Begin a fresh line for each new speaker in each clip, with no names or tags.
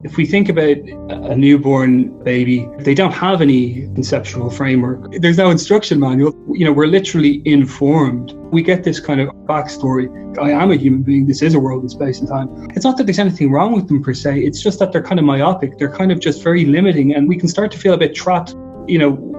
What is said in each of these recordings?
If we think about a newborn baby, they don't have any conceptual framework. There's no instruction manual. We're literally informed. We get this kind of backstory. I am a human being. This is a world in space and time. It's not that there's anything wrong with them per se. It's just that they're kind of myopic. They're kind of just very limiting, and we can start to feel a bit trapped.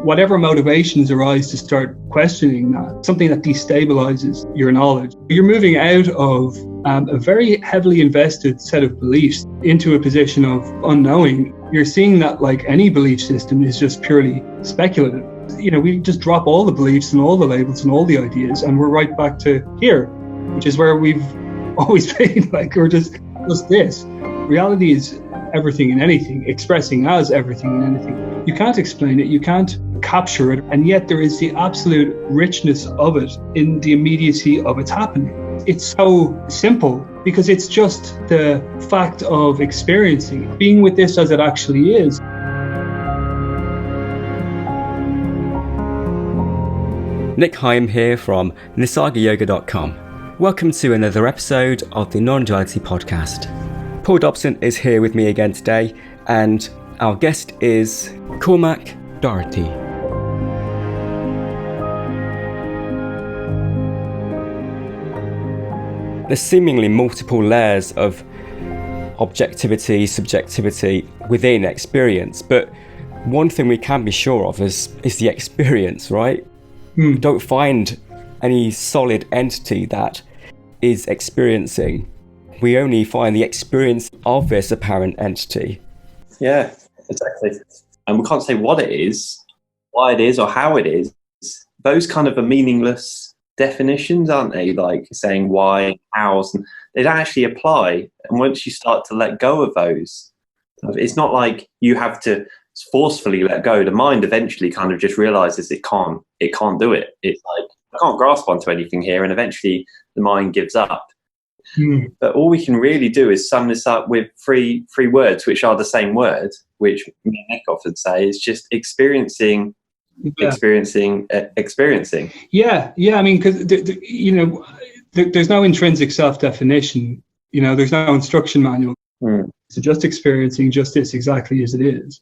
Whatever motivations arise to start questioning that, something that destabilises your knowledge. You're moving out of a very heavily invested set of beliefs into a position of unknowing. You're seeing that, like any belief system, is just purely speculative. We just drop all the beliefs and all the labels and all the ideas, and we're right back to here, which is where we've always been. Like, we're just this. Reality is everything and anything, expressing as everything and anything. You can't explain it, you can't capture it, and yet there is the absolute richness of it in the immediacy of its happening. It's so simple because it's just the fact of experiencing, being with this as it actually is.
Nic Higham here from nisargayoga.com. Welcome to another episode of the Nonduality podcast. Paul Dobson is here with me again today, and our guest is Cormac Doherty. There's seemingly multiple layers of objectivity, subjectivity within experience, but one thing we can be sure of is the experience, right? We don't find any solid entity that is experiencing. We only find the experience of this apparent entity.
Yeah, exactly. And we can't say what it is, why it is, or how it is. Those kind of are meaningless definitions, aren't they? Like saying why, hows, and they don't actually apply. And once you start to let go of those, it's not like you have to forcefully let go. The mind eventually kind of just realizes it can't do it. It's like, I can't grasp onto anything here, and eventually the mind gives up. But all we can really do is sum this up with three words, which are the same word, which me and Nic often say, is just experiencing. Experiencing.
Yeah. I mean, because there's no intrinsic self-definition. There's no instruction manual. So just experiencing just this exactly as it is.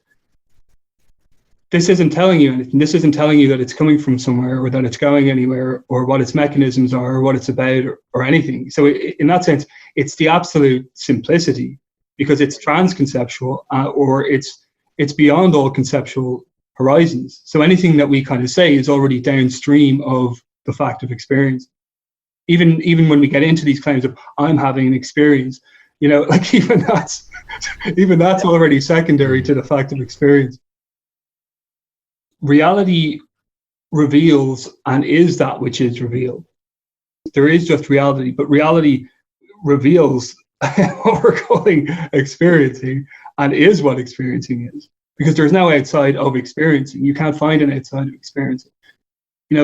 This isn't telling you anything. This isn't telling you that it's coming from somewhere or that it's going anywhere or what its mechanisms are or what it's about or anything. So in that sense, it's the absolute simplicity because it's transconceptual or it's beyond all conceptual horizons. So anything that we kind of say is already downstream of the fact of experience. Even when we get into these claims of I'm having an experience, like even that's already secondary to the fact of experience. Reality reveals and is that which is revealed. There is just reality, but reality reveals what we're calling experiencing and is what experiencing is. Because there's no outside of experiencing. You can't find an outside of experiencing.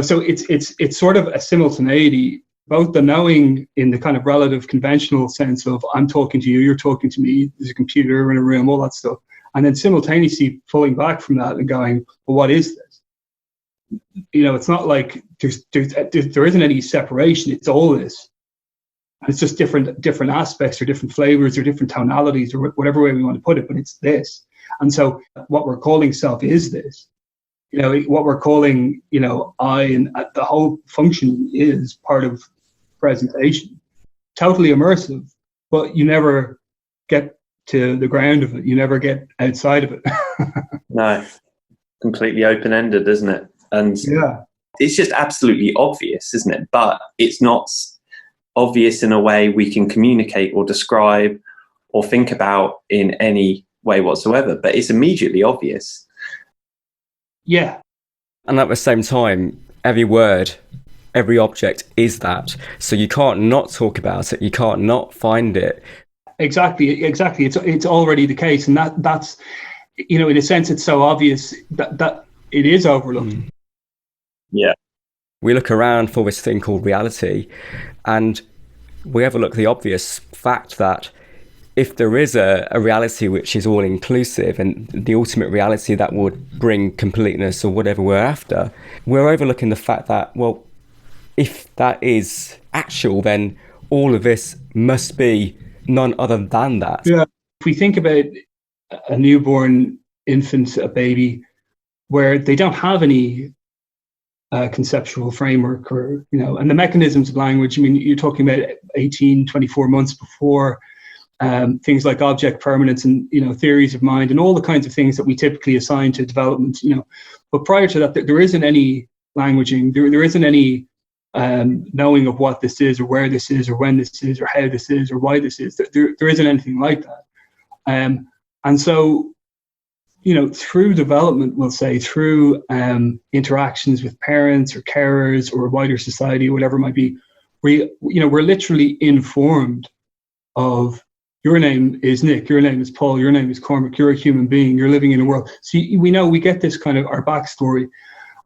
So it's sort of a simultaneity, both the knowing in the kind of relative conventional sense of I'm talking to you, you're talking to me, there's a computer in a room, all that stuff. And then simultaneously pulling back from that and going, well, what is this? It's not like there isn't any separation. It's all this. And it's just different aspects or different flavors or different tonalities or whatever way we want to put it, but it's this. And so what we're calling self is this. What we're calling, I, and the whole function is part of presentation. Totally immersive, but you never get to the ground of it. You never get outside of it.
No, completely open-ended, isn't it? And yeah, it's just absolutely obvious, isn't it? But it's not obvious in a way we can communicate or describe or think about in any way whatsoever, but it's immediately obvious.
Yeah.
And at the same time, every word, every object is that. So you can't not talk about it. You can't not find it.
Exactly. It's already the case, and that's in a sense, it's so obvious that it is overlooked.
Yeah,
we look around for this thing called reality, and we overlook the obvious fact that if there is a reality which is all inclusive and the ultimate reality that would bring completeness or whatever we're after, we're overlooking the fact that, well, if that is actual, then all of this must be none other than that.
Yeah. If we think about a newborn infant, a baby, where they don't have any conceptual framework, or, and the mechanisms of language. I mean, you're talking about 18, 24 months before, things like object permanence and, theories of mind and all the kinds of things that we typically assign to development, But prior to that, there isn't any languaging, there isn't any knowing of what this is, or where this is, or when this is, or how this is, or why this is. There isn't anything like that. And so, through development, we'll say, through interactions with parents or carers or wider society, or whatever it might be, we're literally informed of, your name is Nick, your name is Paul, your name is Cormac, you're a human being, you're living in a world. So we get this kind of our backstory,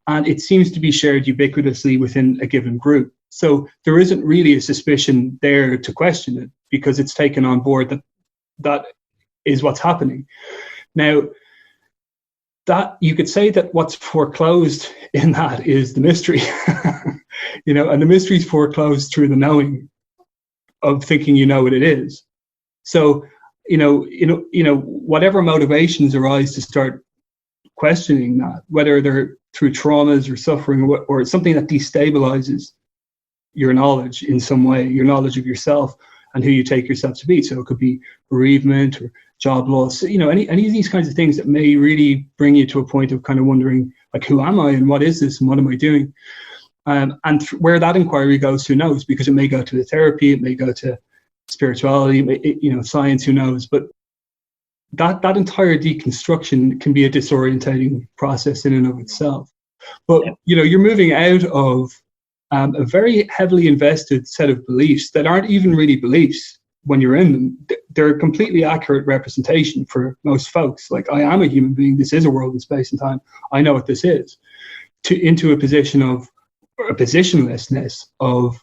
and it seems to be shared ubiquitously within a given group. So there isn't really a suspicion there to question it, because it's taken on board that is what's happening. Now, that you could say that what's foreclosed in that is the mystery, and the mystery is foreclosed through the knowing of thinking what it is. So, whatever motivations arise to start questioning that, whether they're through traumas or suffering, or something that destabilises your knowledge in some way, your knowledge of yourself and who you take yourself to be. So it could be bereavement or job loss, any of these kinds of things that may really bring you to a point of kind of wondering, like, who am I and what is this and what am I doing? And where that inquiry goes, who knows? Because it may go to the therapy, it may go to spirituality, science, who knows? But that entire deconstruction can be a disorientating process in and of itself. But, you're moving out of a very heavily invested set of beliefs that aren't even really beliefs when you're in them. They're a completely accurate representation for most folks. Like, I am a human being. This is a world in space and time. I know what this is. Into a position of, or a positionlessness of,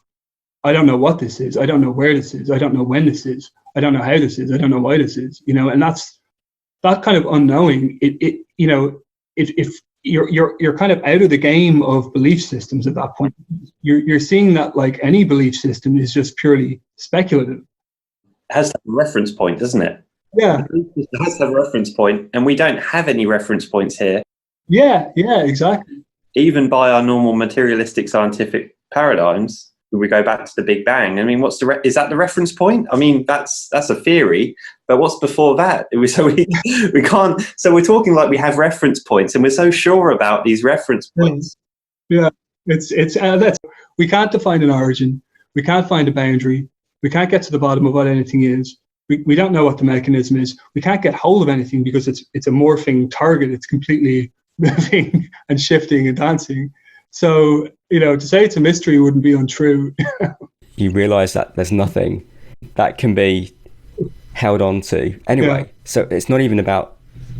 I don't know what this is. I don't know where this is. I don't know when this is. I don't know how this is. I don't know why this is. And that's that kind of unknowing. If you're kind of out of the game of belief systems at that point, you're seeing that, like, any belief system is just purely speculative.
It has to have a reference point, doesn't it?
Yeah.
It has to have a reference point, and we don't have any reference points here.
Yeah, exactly.
Even by our normal materialistic scientific paradigms, we go back to the Big Bang. I mean, is that the reference point? I mean, that's a theory, but what's before that? So we can't. So we're talking like we have reference points, and we're so sure about these reference points.
Yeah, it's we can't define an origin. We can't find a boundary. We can't get to the bottom of what anything is. We don't know what the mechanism is. We can't get hold of anything because it's a morphing target. It's completely moving and shifting and dancing. So, to say it's a mystery wouldn't be untrue.
You realise that there's nothing that can be held on to anyway. Yeah. So it's not even about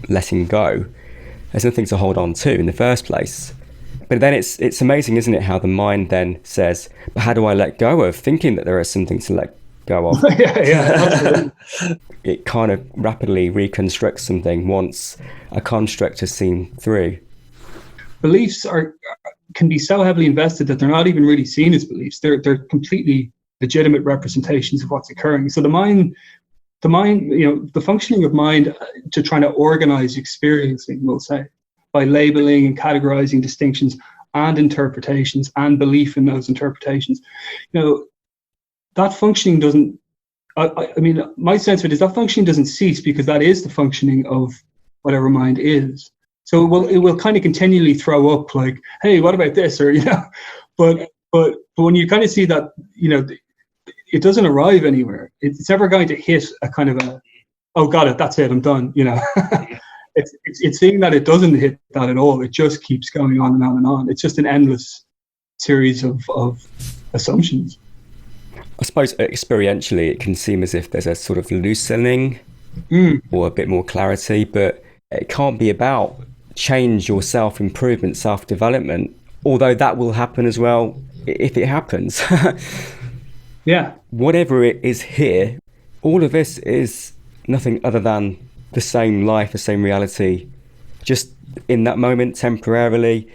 letting go. There's nothing to hold on to in the first place. But then it's amazing, isn't it, how the mind then says, but how do I let go of thinking that there is something to let go of?
yeah, absolutely.
It kind of rapidly reconstructs something once a construct is seen through.
Beliefs can be so heavily invested that they're not even really seen as beliefs. They're completely legitimate representations of what's occurring. So the mind, the functioning of mind to trying to organize experiencing, we'll say, by labeling and categorizing distinctions and interpretations and belief in those interpretations, that functioning doesn't, I mean, my sense of it is that functioning doesn't cease, because that is the functioning of whatever mind is. So it will kind of continually throw up, like, hey, what about this? Or, but when you kind of see that, it doesn't arrive anywhere. It's never going to hit a kind of oh, got it, that's it, I'm done. It's seeing that it doesn't hit that at all. It just keeps going on and on and on. It's just an endless series of assumptions.
I suppose experientially it can seem as if there's a sort of loosening or a bit more clarity, but it can't be about change or self-improvement, self-development, although that will happen as well if it happens.
Yeah.
Whatever it is here, all of this is nothing other than the same life, the same reality, just in that moment, temporarily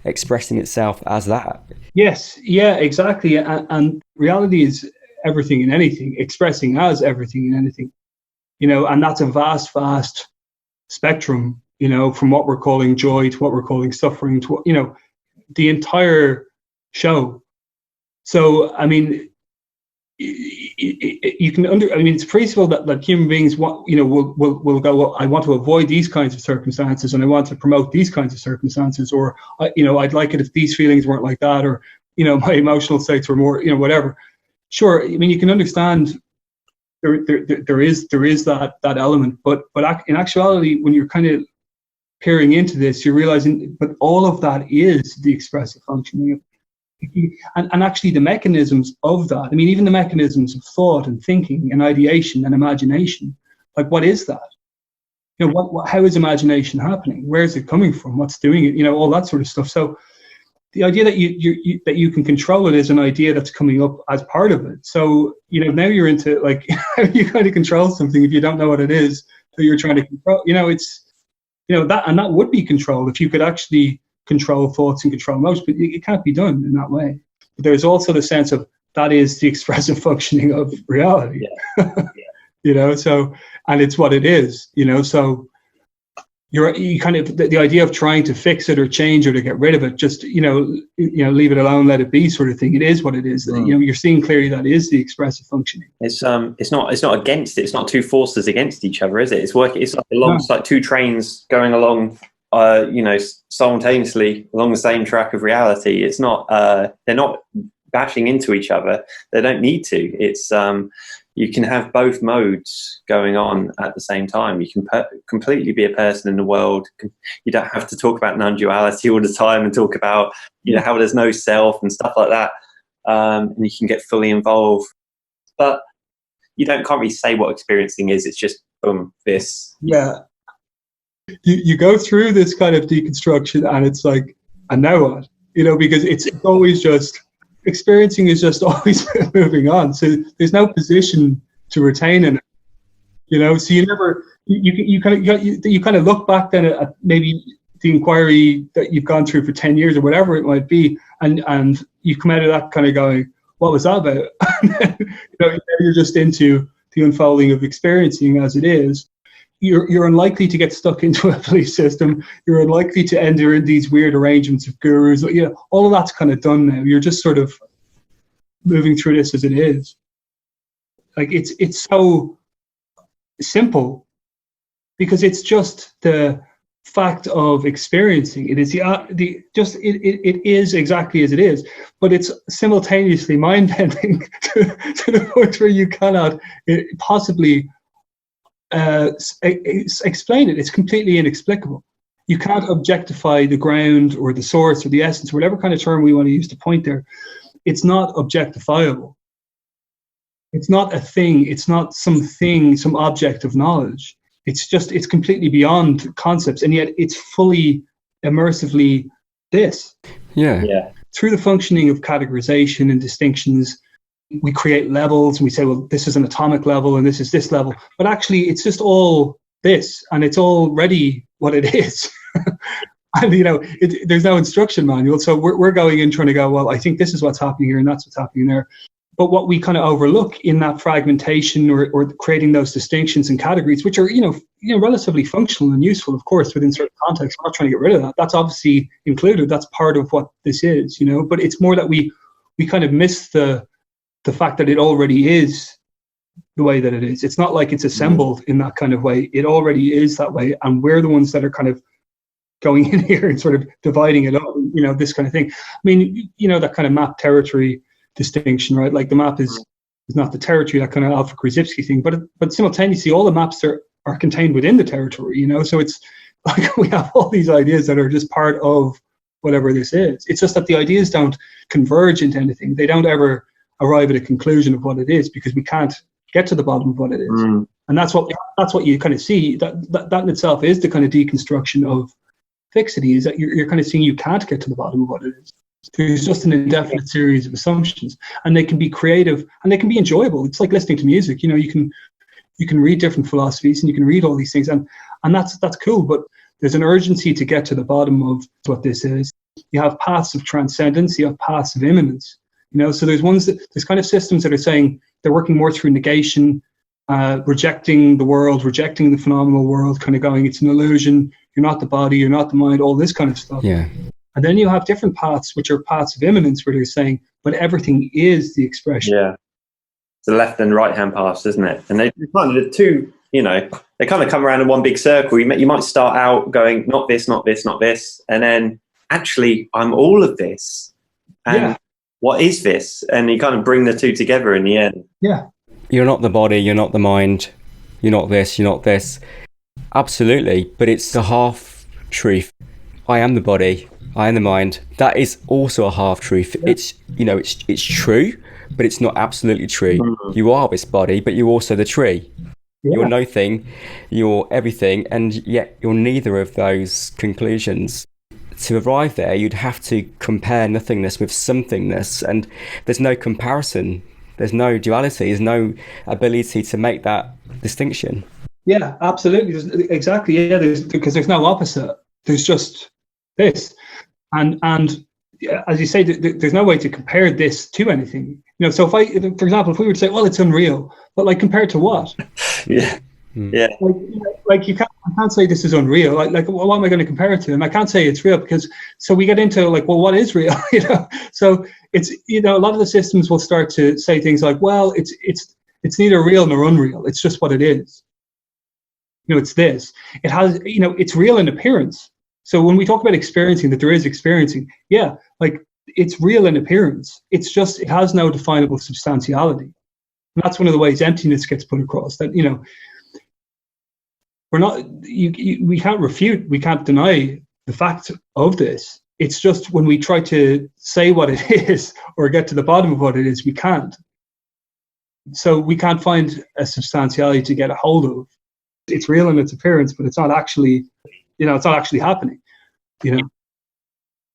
expressing itself as that.
Yes, yeah, exactly. And reality is everything and anything, expressing as everything and anything, and that's a vast spectrum, from what we're calling joy to what we're calling suffering to, the entire show. So, I mean, you can it's feasible that human beings will go, well, I want to avoid these kinds of circumstances and I want to promote these kinds of circumstances, or I'd like it if these feelings weren't like that, or my emotional states were more, whatever. Sure, I mean, you can understand there is that element, but in actuality, when you're kind of peering into this, you're realizing, but all of that is the expressive functioning. And actually the mechanisms of that, I mean, even the mechanisms of thought and thinking and ideation and imagination, like, what is that? How is imagination happening? Where is it coming from? What's doing it? All that sort of stuff. So the idea that you can control it is an idea that's coming up as part of it. So, now you're into, like, how do you kind of control something if you don't know what it is that you're trying to control? It's, that would be control if you could actually control thoughts and control emotions, but it can't be done in that way. But there's also the sense of that is the expressive functioning of reality. Yeah. So, and it's what it is, so you kind of, the idea of trying to fix it or change it or get rid of it, just, leave it alone, let it be, sort of thing. It is what it is. You're seeing clearly that is the expressive functioning.
It's not against it. It's not two forces against each other, is it? It's working. It's like two trains going along, simultaneously along the same track of reality. It's not, they're not bashing into each other. They don't need to. It's, you can have both modes going on at the same time. You can completely be a person in the world. You don't have to talk about non-duality all the time and talk about, how there's no self and stuff like that. And you can get fully involved, but can't really say what experiencing is. It's just, boom, this.
Yeah. You go through this kind of deconstruction and it's like, and now what? Because it's always just, experiencing is just always moving on. So there's no position to retain in it. So you never, you kind of look back then at maybe the inquiry that you've gone through for 10 years or whatever it might be, and you come out of that kind of going, what was that about? You're just into the unfolding of experiencing as it is. You're unlikely to get stuck into a belief system. You're unlikely to enter in these weird arrangements of gurus. All of that's kind of done now. You're just sort of moving through this as it is. Like, it's so simple because it's just the fact of experiencing. It is it is exactly as it is, but it's simultaneously mind-bending to the point where you cannot possibly explain it. It's completely inexplicable. You can't objectify the ground or the source or the essence, whatever kind of term we want to use to point there. It's not objectifiable. It's not a thing. It's not something, some object of knowledge. It's completely beyond concepts, and yet it's fully immersively this.
Yeah.
Through the functioning of categorization and distinctions, we create levels and we say, well, this is an atomic level and this is this level. But actually, it's just all this, and it's already what it is. And, there's no instruction manual. So we're going in trying to go, well, I think this is what's happening here and that's what's happening there. But what we kind of overlook in that fragmentation or creating those distinctions and categories, which are, relatively functional and useful, of course, within certain contexts. We're not trying to get rid of that. That's obviously included. That's part of what this is, but it's more that we kind of miss the fact that it already is the way that it is. It's not like it's assembled in that kind of way. It already is that way. And we're the ones that are kind of going in here and sort of dividing it up, this kind of thing. I mean, that kind of map territory distinction, right? Like the map is not the territory, that kind of Alfred Korzybski thing, but simultaneously all the maps are contained within the territory, so it's like we have all these ideas that are just part of whatever this is. It's just that the ideas don't converge into anything. They don't ever arrive at a conclusion of what it is, because we can't get to the bottom of what it is. And that's what you kind of see. That in itself is the kind of deconstruction of fixity, is that you're kind of seeing you can't get to the bottom of what it is. There's just an indefinite series of assumptions, and they can be creative and they can be enjoyable. It's like listening to music. You can read different philosophies and you can read all these things, and that's cool. But there's an urgency to get to the bottom of what this is. You have paths of transcendence. You have paths of immanence. So there's kind of systems that are saying they're working more through negation rejecting the world, rejecting the phenomenal world, kind of going, it's an illusion, you're not the body, you're not the mind, all this kind of stuff.
Yeah.
And then you have different paths, which are paths of immanence, where they're saying, but everything is the expression.
Yeah. The left and right hand paths, isn't it? And they kind of the two, they kind of come around in one big circle. You might start out going, not this, not this, not this. And then actually, I'm all of this. And what is this? And you kind of bring the two together in the end.
Yeah.
You're not the body, you're not the mind, you're not this, you're not this. Absolutely. But it's a half truth. I am the body, I am the mind. That is also a half truth. Yeah. It's true, but it's not absolutely true. Mm. You are this body, but you're also the tree. Yeah. You're nothing, you're everything, and yet you're neither of those conclusions. To arrive there, you'd have to compare nothingness with somethingness, and there's no comparison, there's no duality, there's no ability to make that distinction.
Yeah, absolutely. Exactly. Yeah, because there's no opposite. There's just this, and as you say, there's no way to compare this to anything. So for example, if we were to say, well, it's unreal, but like compared to what?
Yeah. Yeah.
Like I can't say this is unreal. Like what am I going to compare it to? And I can't say it's real because so we get into like, well, what is real? So it's a lot of the systems will start to say things like, well, it's neither real nor unreal. It's just what it is. It's this. It has it's real in appearance. So when we talk about experiencing, that there is experiencing, yeah, like it's real in appearance. It's just it has no definable substantiality. And that's one of the ways emptiness gets put across. That we're not, we can't refute, we can't deny the fact of this. It's just when we try to say what it is or get to the bottom of what it is, we can't. So we can't find a substantiality to get a hold of. It's real in its appearance, but it's not actually, it's not actually happening.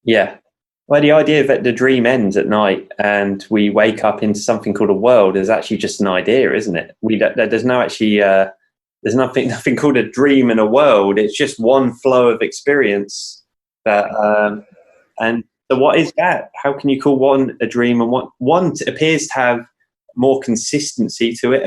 Yeah. Well, the idea that the dream ends at night and we wake up into something called a world is actually just an idea, isn't it? There's no actually. There's nothing called a dream in a world. It's just one flow of experience. And so what is that? How can you call one a dream and one appears to have more consistency to it,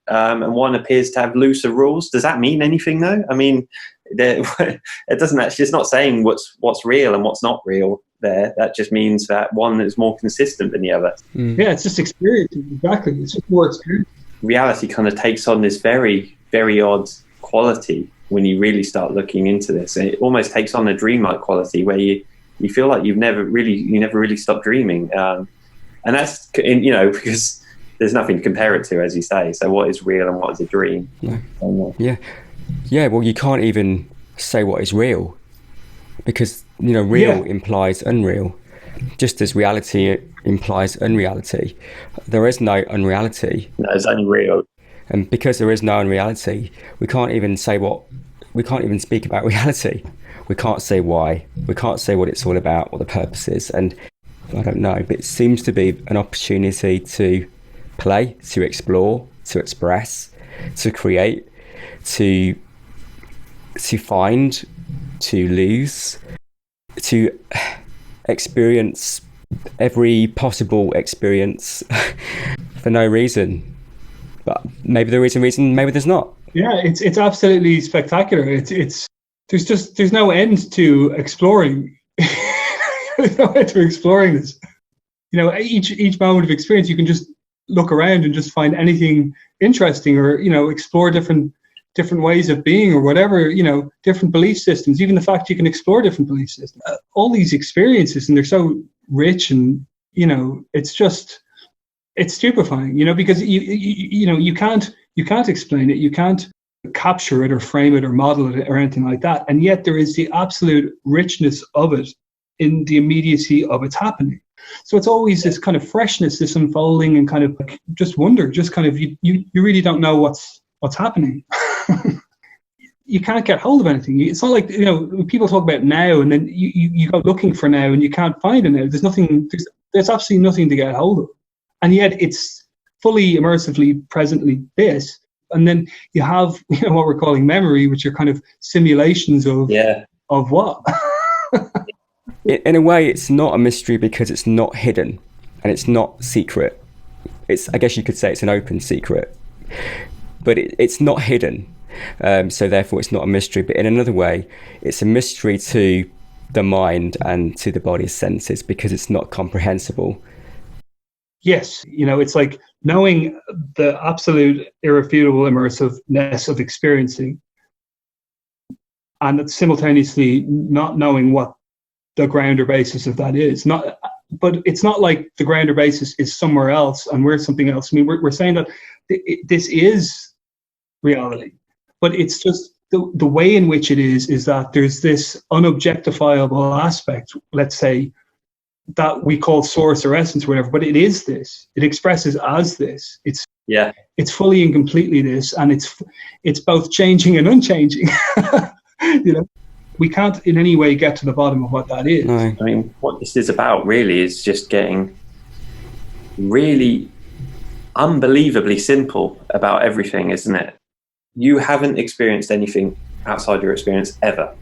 and one appears to have looser rules? Does that mean anything though? I mean, it doesn't actually, it's not saying what's real and what's not real there. That just means that one is more consistent than the other.
Mm. Yeah, it's just experience. Exactly. It's just more experience.
Reality kind of takes on this very, very odd quality when you really start looking into this. And it almost takes on a dreamlike quality where you feel like you never really stop dreaming. And that's, because there's nothing to compare it to, as you say. So what is real and what is a dream?
Yeah. Yeah, well, you can't even say what is real because, real implies unreal. Just as reality implies unreality, there is no unreality.
No, it's only real.
And because there is no unreality, we can't even speak about reality. We can't say why. We can't say what it's all about, what the purpose is. And I don't know, but it seems to be an opportunity to play, to explore, to express, to create, to find, to lose, to experience every possible experience for no reason. But maybe there is a reason, maybe there's not.
Yeah, it's absolutely spectacular. There's no end to exploring. There's no end to exploring this. Each moment of experience, you can just look around and just find anything interesting, or explore different ways of being, or whatever. Different belief systems. Even the fact you can explore different belief systems. All these experiences, and they're so rich, and it's stupefying. Because you can't explain it. You can't capture it or frame it or model it or anything like that. And yet there is the absolute richness of it in the immediacy of its happening. So it's always this kind of freshness, this unfolding, and kind of like just wonder, just kind of you really don't know what's happening. You can't get hold of anything. It's not like people talk about now, and then you go looking for now and you can't find it now. There's nothing. There's absolutely nothing to get hold of, and yet it's fully immersively presently this. And then you have what we're calling memory, which are kind of simulations of what.
In a way, it's not a mystery because it's not hidden and it's not secret. I guess you could say it's an open secret but it's not hidden. So therefore it's not a mystery, but in another way it's a mystery to the mind and to the body's senses because it's not comprehensible.
Yes, it's like knowing the absolute irrefutable immersiveness of experiencing, and simultaneously not knowing what the ground or basis of that is. But it's not like the ground or basis is somewhere else and we're something else. I mean, we're saying that this is reality, but it's just the way in which it is that there's this unobjectifiable aspect, let's say, that we call source or essence or whatever, but it is this. It expresses as this. It's fully and completely this, and it's both changing and unchanging. We can't in any way get to the bottom of what that is.
No.
I mean, what this is about really is just getting really unbelievably simple about everything, isn't it? You haven't experienced anything outside your experience ever.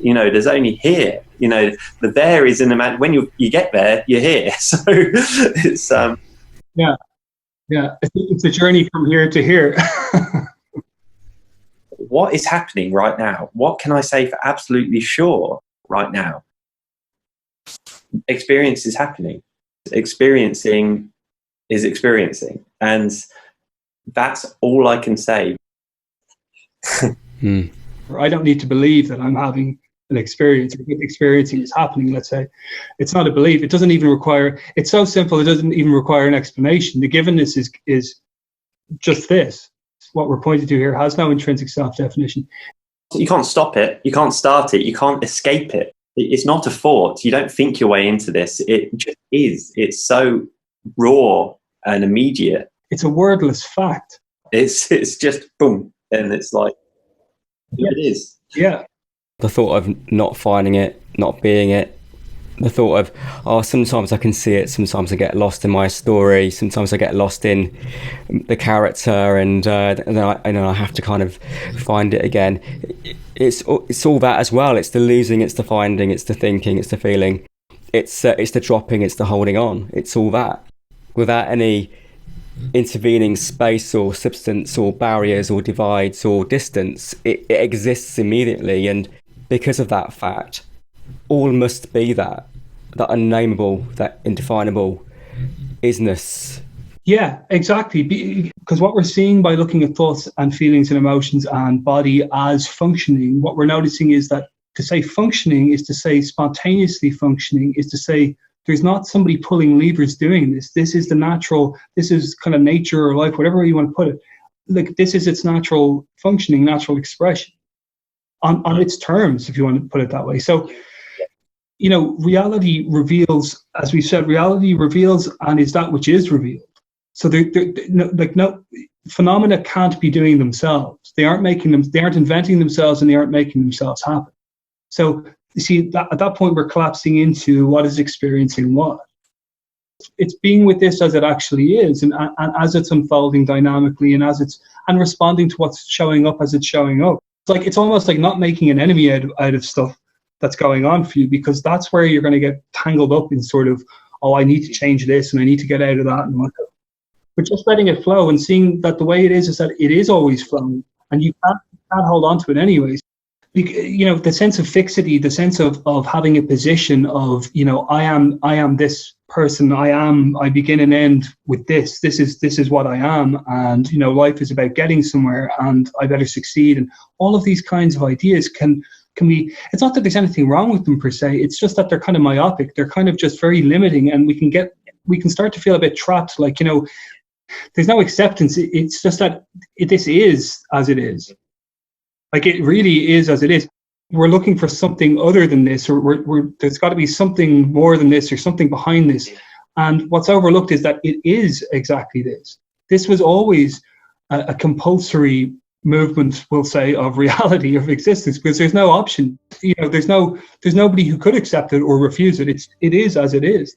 There's only here. The there is in the when you get there, you're here. So it's
yeah, it's a journey from here to here.
What is happening right now? What can I say for absolutely sure right now? Experience is happening. Experiencing is experiencing, and that's all I can say.
I don't need to believe that I'm having an experience, or experiencing is happening, let's say. It's not a belief. It doesn't even require, it's so simple, it doesn't even require an explanation. The givenness is just this. What we're pointing to here has no intrinsic self-definition.
You can't stop it. You can't start it. You can't escape it. It's not a thought. You don't think your way into this. It just is. It's so raw and immediate.
It's a wordless fact.
It's just boom. And it's like, yeah, it is.
Yeah.
The thought of not finding it, not being it, the thought of, sometimes I can see it, sometimes I get lost in my story, sometimes I get lost in the character, and then I have to kind of find it again. It's all that as well. It's the losing, it's the finding, it's the thinking, it's the feeling, it's the dropping, it's the holding on. It's all that without any intervening space or substance or barriers or divides or distance. It exists immediately, and because of that fact, all must be that unnameable, that indefinable isness.
Yeah, exactly. Because what we're seeing by looking at thoughts and feelings and emotions and body as functioning, what we're noticing is that to say functioning is to say spontaneously functioning, is to say there's not somebody pulling levers doing this. This is the natural, this is kind of nature or life, whatever you want to put it. Like, this is its natural functioning, natural expression on its terms, if you want to put it that way. So, reality reveals, as we said, reality reveals and is that which is revealed. So no phenomena can't be doing themselves. They aren't inventing themselves, and they aren't making themselves happen. So you see, at that point, we're collapsing into what is experiencing what. It's being with this as it actually is, and as it's unfolding dynamically, and responding to what's showing up as it's showing up. It's almost like not making an enemy out of stuff that's going on for you, because that's where you're going to get tangled up in sort of, I need to change this and I need to get out of that and whatnot. But just letting it flow and seeing that the way it is that it is always flowing, and you can't hold on to it anyways. The sense of fixity, the sense of having a position of, I am this person, I begin and end with this is what I am, and life is about getting somewhere, and I better succeed, and all of these kinds of ideas can be, it's not that there's anything wrong with them per se, it's just that they're kind of myopic, they're kind of just very limiting, and we can start to feel a bit trapped, there's no acceptance. It's just that this is as it is. It really is as it is. We're looking for something other than this, or there's got to be something more than this, or something behind this. And what's overlooked is that it is exactly this. This was always a compulsory movement, we'll say, of reality, of existence, because there's no option. There's nobody who could accept it or refuse it. It is as it is.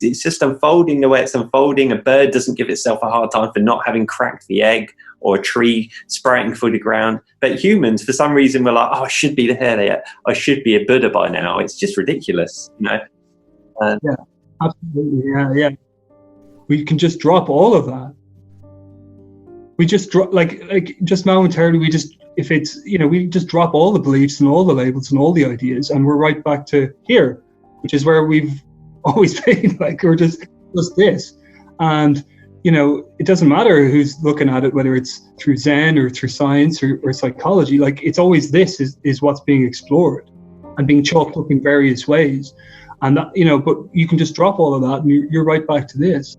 It's just unfolding the way it's unfolding. A bird doesn't give itself a hard time for not having cracked the egg, or a tree sprouting through the ground. But humans, for some reason, we're like, I should be there. I should be a Buddha by now. It's just ridiculous,
Yeah, absolutely. Yeah. We can just drop all of that. We just drop, like just momentarily, we just, if it's, we just drop all the beliefs and all the labels and all the ideas, and we're right back to here, which is where we've always been. Like, we're just this. And, it doesn't matter who's looking at it, whether it's through Zen or through science or psychology, like, it's always this is what's being explored and being chalked up in various ways. And that, but you can just drop all of that and you're right back to this.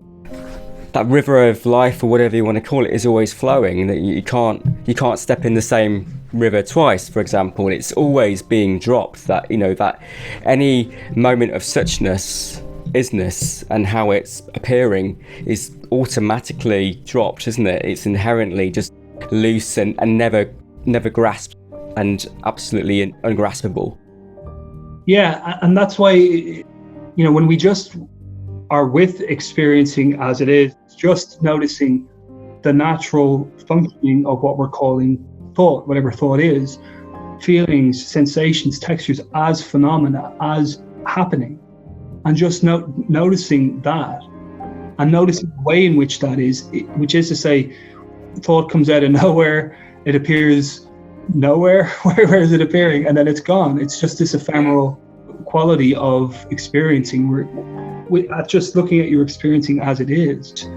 That river of life, or whatever you want to call it, is always flowing. That you can't step in the same river twice, for example. It's always being dropped. That that any moment of suchness, isness, and how it's appearing is automatically dropped, isn't it? It's inherently just loose and never grasped and absolutely ungraspable.
Yeah, and that's why when we just are with experiencing as it is, just noticing the natural functioning of what we're calling thought, whatever thought is, feelings, sensations, textures as phenomena, as happening, and just noticing that, and noticing the way in which that is, which is to say, thought comes out of nowhere, it appears nowhere, where is it appearing? And then it's gone. It's just this ephemeral quality of experiencing, at just looking at your experiencing as it is,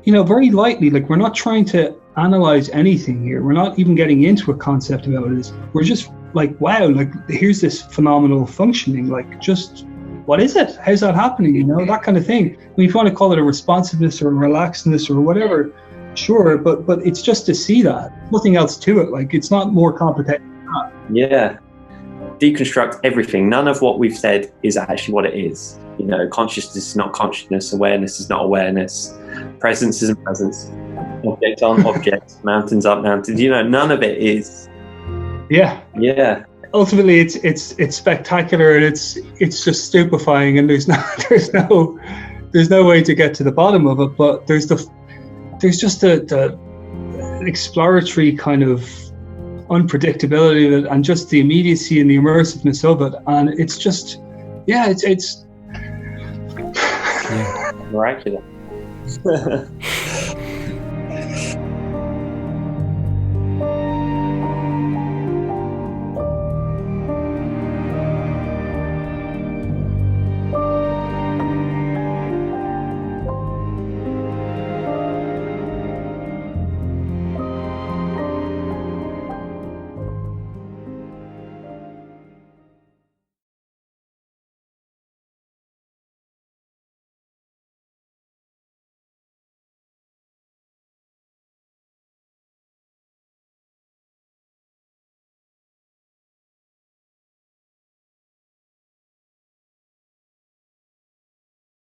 very lightly. Like, we're not trying to analyze anything here. We're not even getting into a concept about it. We're just like, wow, like, here's this phenomenal functioning. Like, just, what is it? How's that happening? That kind of thing. I mean, if you want to call it a responsiveness or a relaxedness or whatever, sure, but it's just to see that. Nothing else to it. Like, it's not more complicated than that.
Yeah. Deconstruct everything. None of what we've said is actually what it is. Consciousness is not consciousness, awareness is not awareness, presence isn't presence, objects aren't objects, mountains aren't mountains. None of it is. Yeah.
Ultimately, it's spectacular, and it's just stupefying, and there's no way to get to the bottom of it. But there's just the exploratory kind of unpredictability of it, and just the immediacy and the immersiveness of it, and it's just, it's
miraculous.